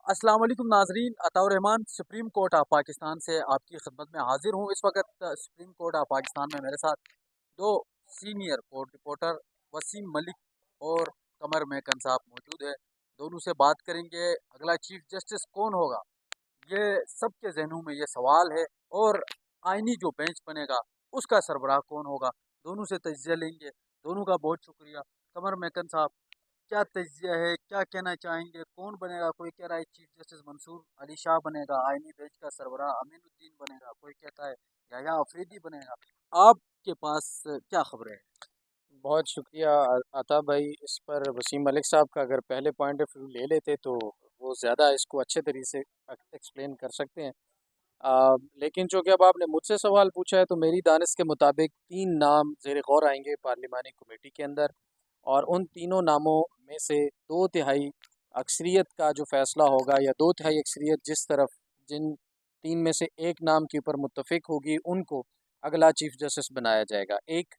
السلام علیکم ناظرین، عطاء الرحمان سپریم کورٹ آف پاکستان سے آپ کی خدمت میں حاضر ہوں۔ اس وقت سپریم کورٹ آف پاکستان میں میرے ساتھ دو سینئر کورٹ رپورٹر وسیم ملک اور قمر مہکن صاحب موجود ہیں۔ دونوں سے بات کریں گے اگلا چیف جسٹس کون ہوگا، یہ سب کے ذہنوں میں یہ سوال ہے، اور آئینی جو بینچ بنے گا اس کا سربراہ کون ہوگا، دونوں سے تجزیہ لیں گے۔ دونوں کا بہت شکریہ۔ قمر مہکن صاحب، کیا تجزیہ ہے، کیا کہنا چاہیں گے، کون بنے گا؟ کوئی کہہ رہا ہے چیف جسٹس منصور علی شاہ بنے گا، آئینی بینچ کا سربراہ امین الدین بنے گا، کوئی کہتا ہے یحییٰ آفریدی بنے گا۔ آپ کے پاس کیا خبریں ہیں؟ بہت شکریہ عطا بھائی۔ اس پر وسیم ملک صاحب کا اگر پہلے پوائنٹ آف ویو لے لیتے تو وہ زیادہ اس کو اچھے طریقے سے ایکسپلین کر سکتے ہیں، لیکن چونکہ اب آپ نے مجھ سے سوال پوچھا ہے تو میری دانش کے مطابق 3 نام زیر غور آئیں گے پارلیمانی کمیٹی کے اندر، اور ان تینوں ناموں میں سے 2/3 اکثریت کا جو فیصلہ ہوگا، یا 2/3 اکثریت جس طرف جن 3 میں سے ایک نام کے اوپر متفق ہوگی ان کو اگلا چیف جسٹس بنایا جائے گا۔ ایک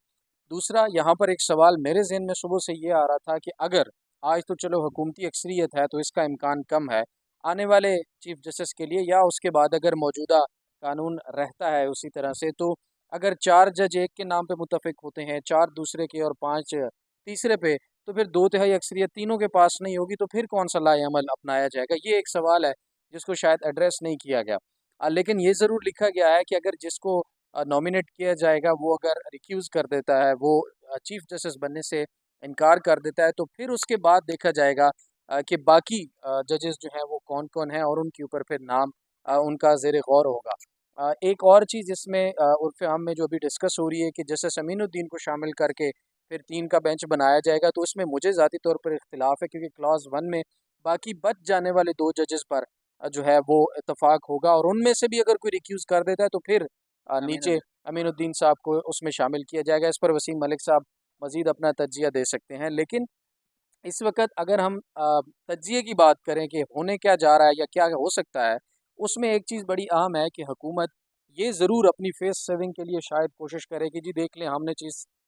دوسرا یہاں پر ایک سوال میرے ذہن میں صبح سے یہ آ رہا تھا کہ اگر آج تو چلو حکومتی اکثریت ہے تو اس کا امکان کم ہے آنے والے چیف جسٹس کے لیے، یا اس کے بعد اگر موجودہ قانون رہتا ہے اسی طرح سے، تو اگر 4 جج ایک کے نام پہ متفق ہوتے ہیں، 4 دوسرے کے اور 5 تیسرے پہ، تو پھر 2/3 اکثریت تینوں کے پاس نہیں ہوگی، تو پھر کون سا لائحہ عمل اپنایا جائے گا؟ یہ ایک سوال ہے جس کو شاید ایڈریس نہیں کیا گیا، لیکن یہ ضرور لکھا گیا ہے کہ اگر جس کو نامینیٹ کیا جائے گا وہ اگر ریکیوز کر دیتا ہے، وہ چیف جسٹس بننے سے انکار کر دیتا ہے، تو پھر اس کے بعد دیکھا جائے گا کہ باقی ججز جو ہیں وہ کون کون ہیں، اور ان کے اوپر پھر نام ان کا زیر غور ہوگا۔ ایک اور چیز اس میں عرف عام میں جو ابھی ڈسکس ہو رہی ہے کہ جسٹس امین الدین کو شامل کر کے پھر 3 کا بینچ بنایا جائے گا، تو اس میں مجھے ذاتی طور پر اختلاف ہے، کیونکہ کلاس 1 میں باقی بچ جانے والے 2 ججز پر جو ہے وہ اتفاق ہوگا، اور ان میں سے بھی اگر کوئی ریکیوز کر دیتا ہے تو پھر امین نیچے الدین۔ امین الدین صاحب کو اس میں شامل کیا جائے گا۔ اس پر وسیم ملک صاحب مزید اپنا تجزیہ دے سکتے ہیں، لیکن اس وقت اگر ہم تجزیے کی بات کریں کہ ہونے کیا جا رہا ہے یا کیا ہو سکتا ہے، اس میں ایک چیز بڑی اہم ہے کہ حکومت یہ ضرور اپنی فیس سیونگ کے لیے شاید کوشش کرے کہ جی دیکھ لیں ہم نے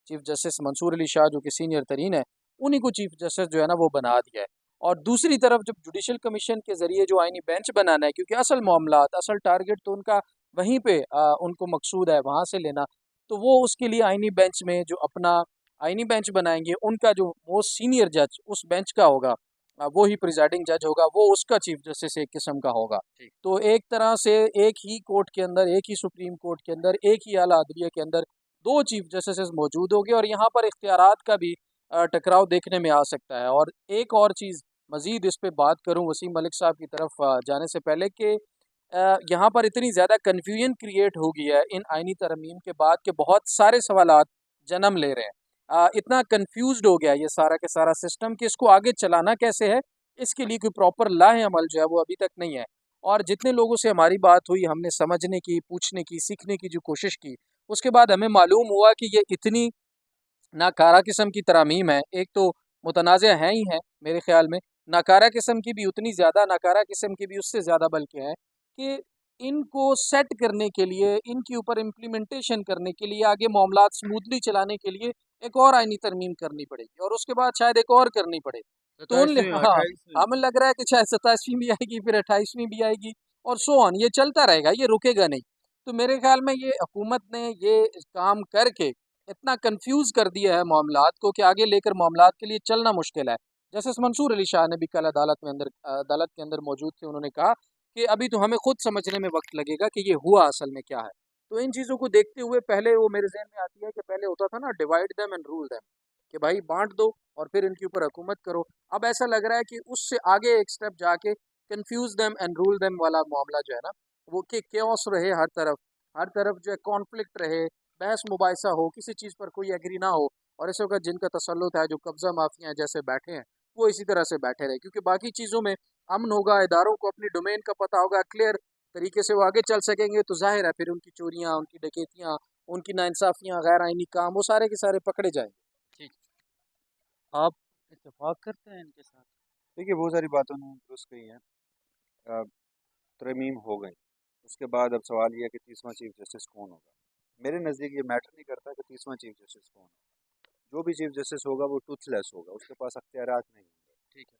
چیف جسٹس منصور علی شاہ جو کہ سینئر ترین ہے انہی کو چیف جسٹس جو ہے نا وہ بنا دیا ہے، اور دوسری طرف جب جوڈیشل کمیشن کے ذریعے جو آئینی بینچ بنانا ہے، کیونکہ اصل معاملات اصل ٹارگٹ تو ان کا وہیں پہ ان کو مقصود ہے وہاں سے لینا، تو وہ اس کے لیے آئینی بینچ میں جو اپنا آئینی بینچ بنائیں گے، ان کا جو موسٹ سینئر جج اس بینچ کا ہوگا، وہی پریزائڈنگ جج ہوگا، وہ اس کا چیف جسٹس ایک قسم کا ہوگا۔ ٹھیک۔ تو ایک طرح سے ایک ہی کورٹ کے اندر، ایک ہی سپریم کورٹ کے اندر، ایک ہی اعلیٰ عدلیہ کے اندر 2 چیف جسٹس موجود ہوگے، اور یہاں پر اختیارات کا بھی ٹکراؤ دیکھنے میں آ سکتا ہے۔ اور ایک اور چیز مزید اس پہ بات کروں وسیم ملک صاحب کی طرف جانے سے پہلے، کہ یہاں پر اتنی زیادہ کنفیوژن کریٹ ہو گئی ہے ان آئینی ترمیم کے بعد کہ بہت سارے سوالات جنم لے رہے ہیں۔ اتنا کنفیوزڈ ہو گیا یہ سارا کے سارا سسٹم کہ اس کو آگے چلانا کیسے ہے، اس کے لیے کوئی پراپر لاہ عمل جو ہے وہ ابھی تک نہیں ہے۔ اور جتنے لوگوں سے ہماری بات ہوئی، ہم نے سمجھنے کی، پوچھنے کی، سیکھنے کی جو کوشش کی، اس کے بعد ہمیں معلوم ہوا کہ یہ اتنی ناکارہ قسم کی ترامیم ہے، ایک تو متنازع ہیں ہی ہیں میرے خیال میں، ناکارہ قسم کی بھی اتنی زیادہ، ناکارہ قسم کی بھی اس سے زیادہ بلکہ ہیں، کہ ان کو سیٹ کرنے کے لیے، ان کے اوپر امپلیمنٹیشن کرنے کے لیے، آگے معاملات سموتھلی چلانے کے لیے ایک اور آئینی ترمیم کرنی پڑے گی، اور اس کے بعد شاید ایک اور کرنی پڑے۔ تو ان 27ویں ہاں 28ویں ہمیں لگ رہا ہے کہ شاید 27ویں بھی آئے گی، پھر 28ویں بھی آئے گی، اور سو آن، یہ چلتا رہے گا، یہ رکے گا نہیں۔ تو میرے خیال میں یہ حکومت نے یہ کام کر کے اتنا کنفیوز کر دیا ہے معاملات کو کہ آگے لے کر معاملات کے لیے چلنا مشکل ہے۔ جسٹس منصور علی شاہ نے بھی کل عدالت کے اندر موجود تھے، انہوں نے کہا کہ ابھی تو ہمیں خود سمجھنے میں وقت لگے گا کہ یہ ہوا اصل میں کیا ہے۔ تو ان چیزوں کو دیکھتے ہوئے پہلے وہ میرے ذہن میں آتی ہے کہ پہلے ہوتا تھا نا divide them and rule them, کہ بھائی بانٹ دو اور پھر ان کے اوپر حکومت کرو۔ اب ایسا لگ رہا ہے کہ اس سے آگے ایک سٹیپ جا کے confuse them and rule them والا معاملہ جو ہے نا وہ کہ کیوس رہے، ہر طرف جو ہے کانفلکٹ رہے، بحث مباحثہ ہو، کسی چیز پر کوئی ایگری نہ ہو، اور اس وقت جن کا تسلط ہے، جو قبضہ مافیا ہیں جیسے بیٹھے ہیں، وہ اسی طرح سے بیٹھے رہے، کیونکہ باقی چیزوں میں امن ہوگا، اداروں کو اپنی ڈومین کا پتہ ہوگا، کلیئر طریقے سے وہ آگے چل سکیں گے، تو ظاہر ہے پھر ان کی چوریاں، ان کی ڈکیتیاں، ان کی ناانصافیاں، غیر آئینی کام، وہ سارے کے سارے پکڑے جائیں گے۔ ٹھیک۔ آپ اتفاق کرتے ہیں ان کے ساتھ؟ دیکھیے بہت ساری باتوں نے درست کہی ہیں۔ ترمیم ہو گئی، اس کے بعد اب سوال یہ ہے کہ 30واں چیف جسٹس کون ہوگا۔ میرے نزدیک یہ میٹر نہیں کرتا کہ 30واں چیف جسٹس کون ہوگا، جو بھی چیف جسٹس ہوگا وہ ٹوتھ لیس ہوگا، اس کے پاس اختیارات نہیں ہوں گے۔ ٹھیک ہے۔